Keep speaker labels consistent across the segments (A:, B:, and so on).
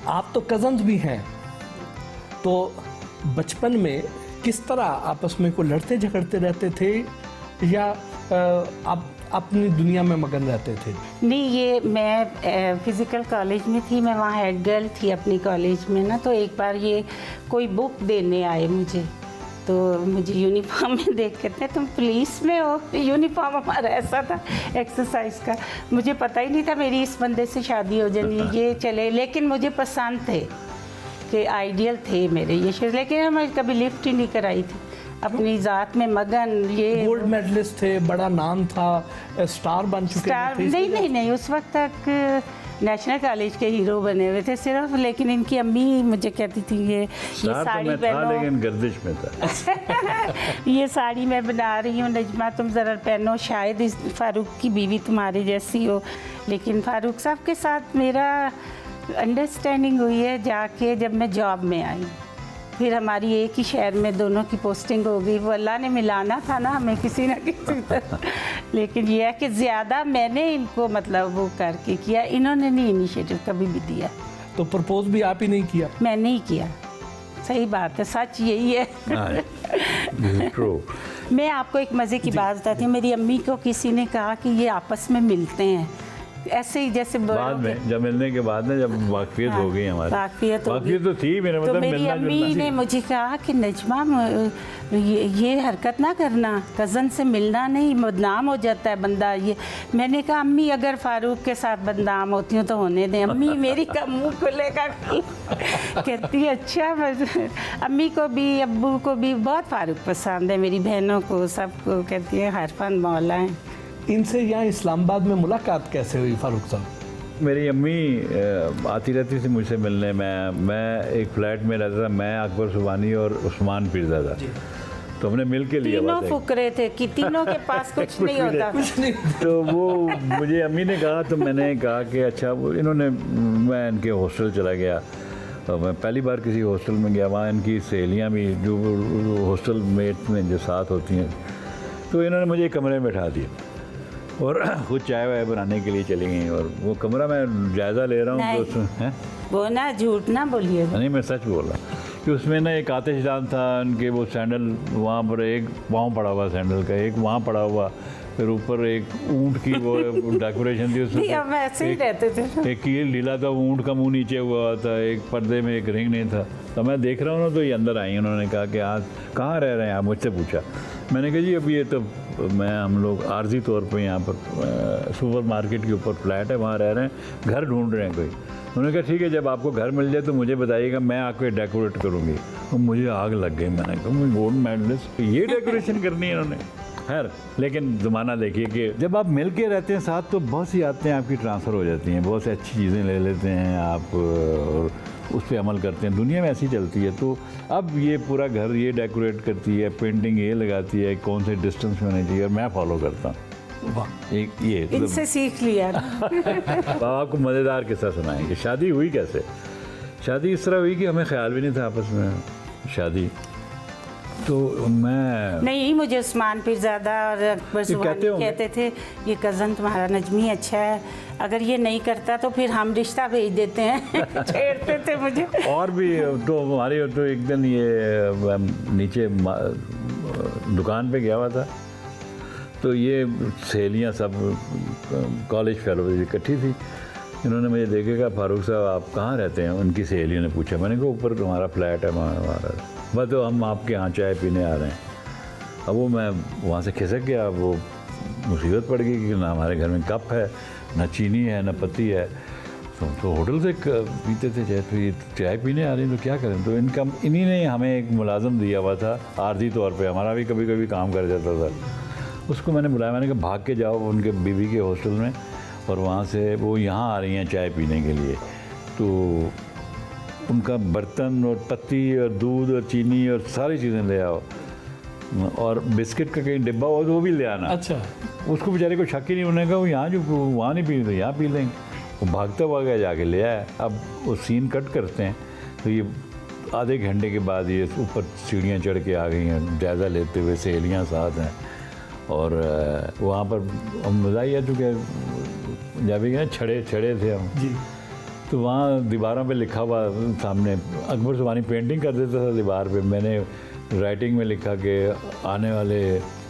A: आप तो कज़न्स भी हैं, तो बचपन में किस तरह आपस में को लड़ते झगड़ते रहते थे या आप अपनी दुनिया में मगन रहते थे?
B: नहीं, ये मैं फ़िज़िकल कॉलेज में थी, मैं वहाँ हेड गर्ल थी अपनी कॉलेज में ना। तो एक बार ये कोई बुक देने आए मुझे, तो मुझे यूनिफॉर्म में देख के थे, तुम पुलिस में हो? यूनिफॉर्म हमारा ऐसा था एक्सरसाइज का। मुझे पता ही नहीं था मेरी इस बंदे से शादी हो जानी। ये चले, लेकिन मुझे पसंद थे कि आइडियल थे मेरे ये शेर, लेकिन मैं कभी लिफ्ट ही नहीं कराई थी, अपनी ज़ात में मगन। ये
A: गोल्ड मेडलिस्ट थे, बड़ा नाम था, स्टार बन चुके थे?
B: नहीं, उस वक्त तक नेशनल कॉलेज के हीरो बने हुए थे सिर्फ। लेकिन इनकी अम्मी मुझे कहती थी ये साड़ी पहनो,
C: लेकिन गर्दिश में था।
B: ये साड़ी मैं बना रही हूँ नजमा, तुम ज़रा पहनो, शायद इस फारूक की बीवी तुम्हारी जैसी हो। लेकिन फारूक साहब के साथ मेरा अंडरस्टैंडिंग हुई है जाके जब मैं जॉब में आई। फिर हमारी एक ही शहर में दोनों की पोस्टिंग हो गई। वो अल्लाह ने मिलाना था ना हमें किसी ना किसी तरह। लेकिन यह है कि ज़्यादा मैंने इनको मतलब वो करके किया, इन्होंने नहीं इनिशिएटिव कभी भी दिया।
A: तो प्रपोज भी आप ही नहीं किया?
B: मैंने ही किया। सही बात है, सच यही है।
C: ट्रू।
B: मैं आपको एक मज़े की बात बताती हूँ। मेरी अम्मी को किसी ने कहा कि ये आपस में मिलते हैं, ऐसे ही जैसे
C: बाद में जब मिलने के बाद ना, जब वाकफियत हो गई हमारी, वाकफियत तो थी मेरे मतलब,
B: तो मेरी अम्मी ने मुझे कहा कि नजमा ये हरकत ना करना, कज़न से मिलना नहीं, बदनाम हो जाता है बंदा। ये मैंने कहा अम्मी अगर फारूक के साथ बदनाम होती हूँ तो होने दें। अम्मी मेरी का मुँह खुलेगा। कहती है अच्छा। अम्मी को भी अब्बू को भी बहुत फारूक पसंद है, मेरी बहनों को सबको। कहती है हरफन मौला है।
A: इनसे यहाँ इस्लामाबाद में मुलाकात कैसे हुई फारूक साहब?
C: मेरी अम्मी आती रहती थी मुझसे मिलने। मैं एक फ्लैट में रहता था, मैं अकबर सुबानी और उस्मान पीरज़ादा, तो हमने मिल के लिया।
B: तीनों फुकरे थे कि तीनों के पास कुछ नहीं होता।
A: कुछ नहीं।
C: तो वो मुझे अम्मी ने कहा, तो मैंने कहा कि अच्छा। वो इन्होंने, मैं इनके हॉस्टल चला गया, और मैं पहली बार किसी हॉस्टल में गया। वहाँ इनकी सहेलियाँ भी जो हॉस्टल मेट में जो साथ होती हैं, तो इन्होंने मुझे एक कमरे में बैठा दिया और खुद चाय वाय बनाने के लिए चली गई। और वो कमरा मैं जायज़ा ले रहा हूँ तो उसमें
B: वो ना झूठ ना बोलिए।
C: नहीं, मैं सच बोल रहा हूँ कि उसमें ना एक आतिशदान था, उनके वो सैंडल वहाँ पर, एक पाँव पड़ा हुआ सैंडल का, एक वहाँ पड़ा हुआ, फिर ऊपर एक ऊँट की वो डेकोरेशन थी उसमें।
B: हम ऐसे ही रहते थे।
C: एक कील ढीला था, ऊँट का मुँह नीचे हुआ था, एक पर्दे में एक रिंग नहीं था। तो मैं देख रहा हूँ ना, तो ये अंदर आई। उन्होंने कहा कि आज कहाँ रह रहे हैं आप? मुझसे पूछा। मैंने कहा जी अब ये तो हम लोग आर्जी तौर पे यहाँ पर सुपर मार्केट के ऊपर फ्लैट है, वहाँ रह रहे हैं, घर ढूंढ रहे हैं कोई। उन्होंने कहा ठीक है, जब आपको घर मिल जाए तो मुझे बताइएगा, मैं आपको डेकोरेट करूँगी। और मुझे आग लग गई। मैंने कहा मुझे गोल्ड मेडलिस्ट ये डेकोरेशन करनी है इन्होंने। खैर, लेकिन ज़माना देखिए कि जब आप मिल के रहते हैं साथ, तो बहुत सी आदतें आपकी ट्रांसफ़र हो जाती हैं, बहुत सी अच्छी चीज़ें ले लेते हैं आप और उस पर अमल करते हैं। दुनिया में ऐसी चलती है। तो अब ये पूरा घर ये डेकोरेट करती है, पेंटिंग ये लगाती है, कौन से डिस्टेंस में होनी चाहिए, और मैं फॉलो करता हूँ।
A: वाह,
C: एक ये
B: इनसे सीख लिया।
C: आपको मज़ेदार किस्सा सुनाएंगे। शादी हुई कैसे? शादी इस तरह हुई कि हमें ख्याल भी नहीं था आपस में शादी। तो मैं
B: नहीं, मुझे उस्मान पीरज़ादा और अकबर सुबानी कहते थे ये कज़न तुम्हारा नजमी अच्छा है, अगर ये नहीं करता तो फिर हम रिश्ता भेज देते हैं। छेड़ते थे मुझे।
C: और भी तो हमारी तो एक दिन ये नीचे दुकान पे गया हुआ था, तो ये सहेलियाँ सब कॉलेज फेलो इकट्ठी थी। इन्होंने मुझे देखेगा, फारूक साहब आप कहाँ रहते हैं? उनकी सहेलियों ने पूछा। मैंने कहा ऊपर हमारा फ्लैट है, हमारा। बस तो हम आपके यहाँ चाय पीने आ रहे हैं। अब वो मैं वहाँ से खिसक गया। वो मुसीबत पड़ गई कि ना हमारे घर में कप है, ना चीनी है, ना पत्ती है। तो होटल से पीते थे चाय, तो ये चाय पीने आ रही तो क्या करें? तो इन्हीं ने हमें एक मुलाजम दिया हुआ था आर्जी तौर पे, हमारा भी कभी कभी काम कर जाता था। उसको मैंने बुलाया, मैंने कहा भाग के जाओ उनके बीवी के हॉस्टल में, और वहाँ से वो यहाँ आ रही हैं चाय पीने के लिए। तो उनका बर्तन और पत्ती और दूध और चीनी और सारी चीज़ें ले आओ, और बिस्किट का कहीं डिब्बा हो तो वो भी ले आना।
A: अच्छा।
C: उसको बेचारे को शक ही नहीं। उन्होंने कहा वो यहाँ जो वहाँ नहीं पी तो यहाँ पी लेंगे। वो भागता हुआ गया, जाके ले आया। अब वो सीन कट करते हैं, तो ये आधे घंटे के बाद ये ऊपर सीढ़ियाँ चढ़ के आ गई हैं, जायज़ा लेते हुए, सहेलियाँ साथ हैं। और वहाँ पर हम मज़ा ही आ चुके, जब भी गए छड़े थे हम।
A: जी।
C: तो तो वहाँ दीवारों पे लिखा हुआ सामने, अकबर सुबानी पेंटिंग कर देता था दीवार पे, मैंने राइटिंग में लिखा कि आने वाले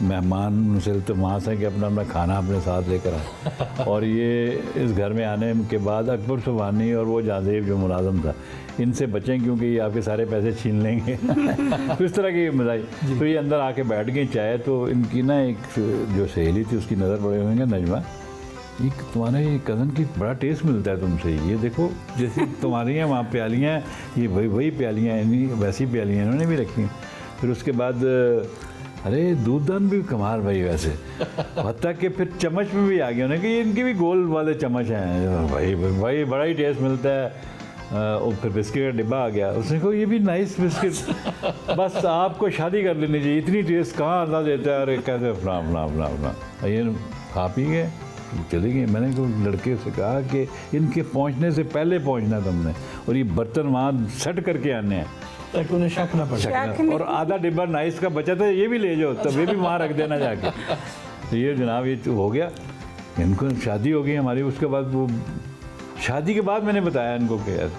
C: मेहमान से तो वहाँ से कि अपना अपना खाना अपने साथ लेकर आए। और ये इस घर में आने के बाद अकबर सुबानी और वो जाजेब जो मुलाजम था, इनसे बचें क्योंकि ये आपके सारे पैसे छीन लेंगे। तो इस तरह की मजाई। तो ये अंदर आके बैठ गई चाय, तो इनकी ना एक जो सहेली थी उसकी नज़र पड़े हुए हैं, नजमा, ये तुम्हारे कज़न की बड़ा टेस्ट मिलता है तुमसे, ये देखो जैसी तुम्हारी हैं वहाँ प्यालियाँ, ये वही प्यालियाँ हैं, वैसी प्यालियाँ इन्होंने भी रखी हैं। फिर उसके बाद अरे दूधदान भी कमाल भाई वैसे, हत्ता कि फिर चम्मच में भी आ गया उन्हें कि ये इनके भी गोल वाले चम्मच हैं भाई बड़ा ही टेस्ट मिलता है। और फिर बिस्किट का डिब्बा आ गया, उसने कहा ये भी नाइस बिस्किट, बस आपको शादी कर लेनी चाहिए, इतनी टेस्ट कहाँ अल्लाह देता है। अरे कैसे फला ये खा पी गए चली गई। मैंने तो लड़के से कहा कि इनके पहुंचने से पहले पहुंचना तुमने, और ये बर्तन वहाँ सेट करके आने हैं
A: ताकि उन्हें शक ना पड़े।
C: और आधा डिब्बा नाइस का बचा था, ये भी ले जाओ, तब ये भी वहाँ रख देना जाके। तो ये जनाब ये हो गया, इनको शादी हो गई हमारी। उसके बाद वो शादी के बाद मैंने बताया इनको कि यार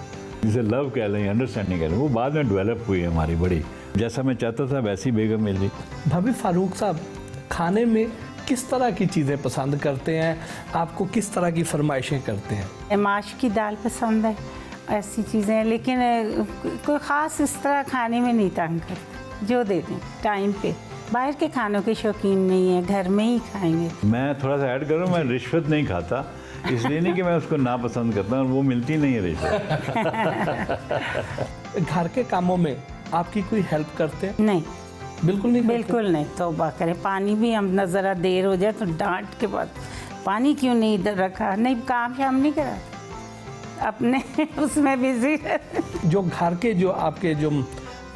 C: जिसे लव कह लें, अंडरस्टैंडिंग कह लें, वो बाद में डेवलप हुई है हमारी बड़ी, जैसा मैं चाहता था वैसी बेगम मिली।
A: भाभी फारूक साहब खाने में किस तरह की चीज़ें पसंद करते हैं, आपको किस तरह की फरमाइशें करते हैं?
B: माश की दाल पसंद है, ऐसी चीज़ें, लेकिन कोई ख़ास इस तरह खाने में नहीं तंग करते, जो दे दें टाइम पे। बाहर के खानों के शौकीन नहीं है, घर में ही खाएंगे।
C: मैं थोड़ा सा ऐड करूँ, मैं रिश्वत नहीं खाता, इसलिए नहीं कि मैं उसको नापसंद करता हूँ, वो मिलती नहीं है रिश्वत।
A: घर के कामों में आपकी कोई हेल्प करते हैं?
B: नहीं,
A: बिल्कुल नहीं करते?
B: बिल्कुल नहीं। तौबा करें, पानी भी हम न ज़रा देर हो जाए तो डांट के बाद पानी क्यों नहीं इधर रखा, नहीं काम शाम नहीं करा, अपने उसमें बिजी।
A: जो घर के जो आपके जो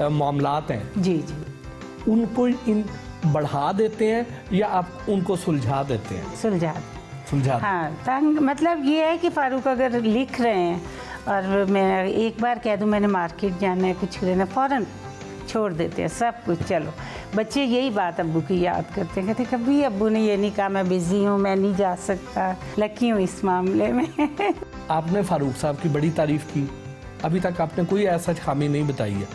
A: मामलात हैं,
B: जी जी,
A: उनको इन बढ़ा देते हैं या आप उनको सुलझा देते हैं?
B: सुलझा। हाँ, तंग मतलब ये है कि फारूक अगर लिख रहे हैं और मैं एक बार कह दूं मैंने मार्केट जाना है, कुछ लेना, फ़ौरन छोड़ देते हैं सब कुछ। चलो बच्चे यही बात अब्बू की याद करते हैं, कहते कभी अब्बू ने ये नहीं कहा मैं बिज़ी हूँ, मैं नहीं जा सकता। लकी हूँ इस मामले में।
A: आपने फारूक साहब की बड़ी तारीफ़ की, अभी तक आपने कोई ऐसा खामी नहीं बताई है?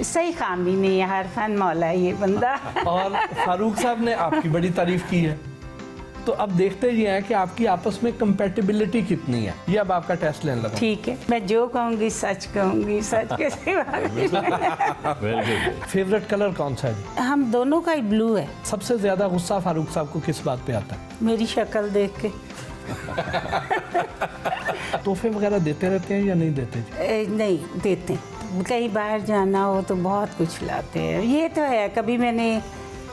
B: सही खामी नहीं है, हर फन मौला है ये बंदा।
A: और फारूक साहब ने आपकी बड़ी तारीफ़ की है, तो अब देखते ये हैं कि आपकी आपस में कंपैटिबिलिटी कितनी है। ये अब आपका टेस्ट लेने लगा।
B: ठीक है, मैं जो कहूँगी सच कहूँगी, सच के सिवा।
A: फेवरेट कलर कौन सा है?
B: हम दोनों का ही ब्लू है।
A: सबसे ज़्यादा गुस्सा फारूक साहब को किस बात पे आता है?
B: मेरी शक्ल देख के।
A: तोहफे वगैरह देते रहते हैं या नहीं देते?
B: नहीं देते, कहीं बाहर जाना हो तो बहुत कुछ लाते हैं। ये तो है, कभी मैंने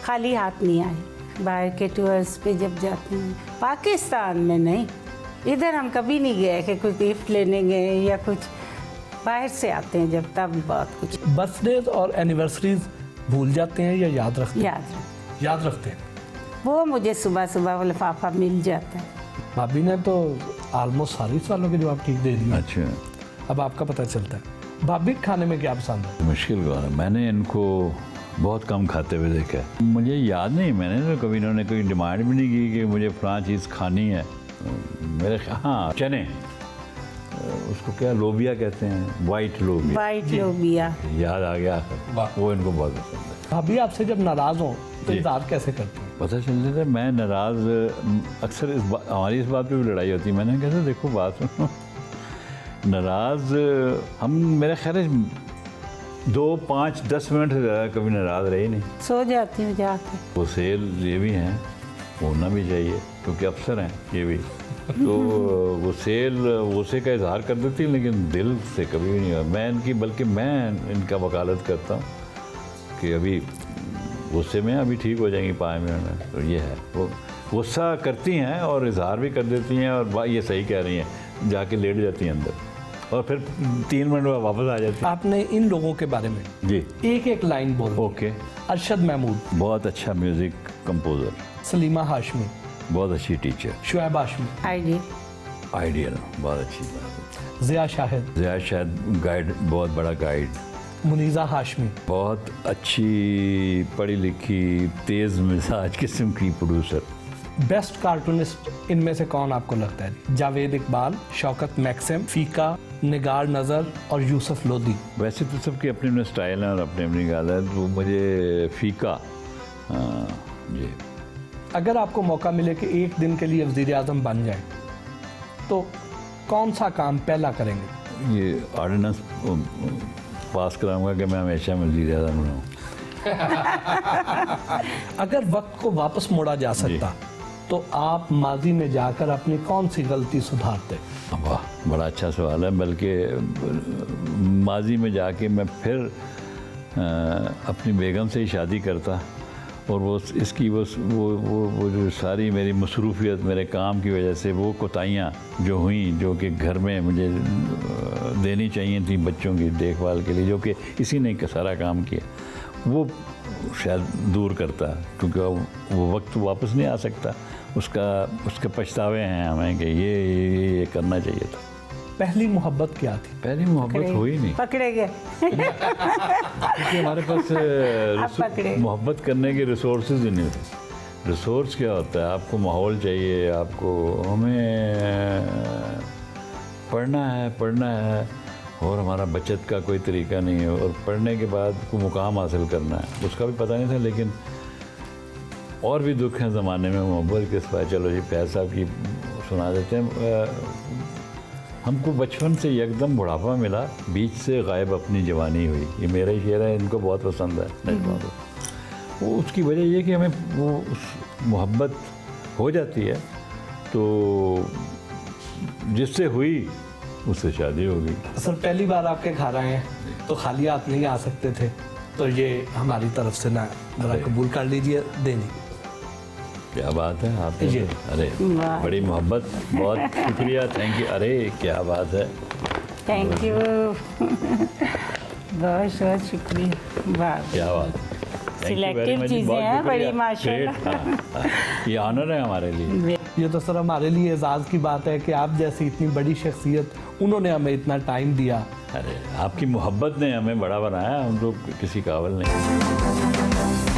B: खाली हाथ नहीं आई बाहर के टूर्स पे जब जाते हैं। पाकिस्तान में नहीं, इधर हम कभी नहीं गए कि कोई गिफ्ट लेने गए या कुछ, बाहर से आते हैं जब, तब बहुत कुछ।
A: बर्थडेज और एनिवर्सरीज भूल जाते हैं या याद रखते हैं? याद रखते हैं।
B: वो मुझे सुबह सुबह वो लिफाफा मिल जाता है।
A: भाभी ने तो ऑलमोस्ट सारी सवालों के जवाब ठीक दे दिए।
C: अच्छा,
A: अब आपका पता चलता है भाभी खाने में क्या पसंद है?
C: मुश्किल बात है, मैंने इनको बहुत कम खाते हुए देखा है, मुझे याद नहीं, मैंने तो कभी इन्होंने कोई डिमांड भी नहीं की कि मुझे फलां चीज़ खानी है। मेरे हाँ, चने, उसको क्या लोबिया कहते हैं, वाइट लोबिया।
B: वाइट लोबिया
C: याद आ गया, वो इनको बहुत पसंद है।
A: भाभी आपसे जब नाराज़ हो तो
C: जी।
A: इज़हार कैसे करते हैं?
C: पता चल जाता है मैं नाराज़, अक्सर हमारी इस बात पे भी लड़ाई होती है। मैंने कहा देखो बात सुनो, नाराज़ हम मेरा ख्याल है 2, 5, 10 मिनट से ज़्यादा कभी नाराज़ रही नहीं।
B: सो जाती हूँ जाके।
C: वो सेल ये भी हैं, होना भी चाहिए क्योंकि अफसर हैं ये भी। तो वो सेल गुस्से का इजहार कर देती है, लेकिन दिल से कभी भी नहीं हुआ। मैं इनकी, बल्कि मैं इनका वकालत करता हूँ कि अभी गुस्से में अभी ठीक हो जाएंगी 5 मिनट में। तो ये है, वो गुस्सा करती हैं और इजहार भी कर देती हैं, और ये सही कह रही हैं, जाके लेट जाती हैं अंदर और फिर 3 मिनट में वापस आ जाती हैं।
A: आपने इन लोगों के बारे में
C: जी
A: एक एक लाइन बोलो।
C: ओके।
A: अरशद महमूद
C: बहुत अच्छा म्यूज़िक कंपोज़र,
A: सलीमा हाशमी,
C: बहुत अच्छी टीचर,
A: शुएब हाशमी,
C: आइडियल, बहुत अच्छी बात।
A: ज़िया शाहिद,
C: ज़िया शायद गाइड, बहुत बड़ा गाइड।
A: मुनीज़ा हाशमी,
C: बहुत अच्छी पढ़ी लिखी तेज़ मिजाज किस्म की प्रोड्यूसर।
A: बेस्ट कार्टूनिस्ट इनमें से कौन आपको लगता है? जावेद इकबाल, शौकत मैक्सिम, फीका, निगार नज़र और यूसुफ लोधी।
C: वैसे तो सबकी अपनी अपनी स्टाइल है और अपनी अपनी गाल है, तो मुझे फीका जी।
A: अगर आपको मौका मिले कि एक दिन के लिए वज़ीर आज़म बन जाए तो कौन सा काम पहला करेंगे?
C: ये ऑर्डिनेंस पास कराऊंगा कि मैं हमेशा वज़ीर आज़म रहूँ।
A: अगर वक्त को वापस मोड़ा जा सकता तो आप माजी में जाकर अपनी कौन सी गलती सुधारते?
C: वाह, बड़ा अच्छा सवाल है। बल्कि माजी में जाके मैं फिर अपनी बेगम से ही शादी करता और वो इसकी वो जो सारी मेरी मसरूफियत मेरे काम की वजह से वो कोताहियाँ जो हुई, जो कि घर में मुझे देनी चाहिए थी बच्चों की देखभाल के लिए, जो कि इसी ने सारा काम किया, वो शायद दूर करता, क्योंकि वो वक्त वापस नहीं आ सकता। उसके पछतावे हैं हमें कि ये करना चाहिए था।
A: पहली मोहब्बत क्या थी?
C: पहली मोहब्बत हुई नहीं,
B: पकड़े गए
C: क्योंकि हमारे पास मोहब्बत करने के रिसोर्सेज ही नहीं थे। रिसोर्स क्या होता है? आपको माहौल चाहिए, आपको हमें पढ़ना है और हमारा बचत का कोई तरीका नहीं है, और पढ़ने के बाद कोई मुकाम हासिल करना है, उसका भी पता नहीं था। लेकिन और भी दुख हैं ज़माने में मोहब्बत के सिवा। चलो जी फैज़ साहब की सुना देते हैं। हमको बचपन से एकदम बुढ़ापा मिला, बीच से गायब अपनी जवानी हुई। ये मेरा ही शेर है, इनको बहुत पसंद है। वो उसकी वजह ये कि हमें वो मोहब्बत हो जाती है, तो जिससे हुई उससे शादी हो गई।
A: सर पहली बार आपके घर आए हैं तो खाली हाथ नहीं आ सकते थे, तो ये हमारी तरफ से ना जरा कबूल कर लीजिए, देनी।
C: क्या बात है आप,
A: जी।
C: अरे बड़ी मोहब्बत, बहुत शुक्रिया, थैंक यू। अरे क्या बात है,
B: थैंक यू बहुत बहुत शुक्रिया। वाह,
C: क्या बात,
B: सिलेक्टिव चीज़ें हैं बड़ी माशाल्लाह।
C: ये ऑनर है हमारे लिए।
A: ये तो सर हमारे लिए एजाज़ की बात है कि आप जैसी इतनी बड़ी शख्सियत, उन्होंने हमें इतना टाइम दिया।
C: अरे आपकी मोहब्बत ने हमें बड़ा बनाया, हम लोग किसी काबिल नहीं।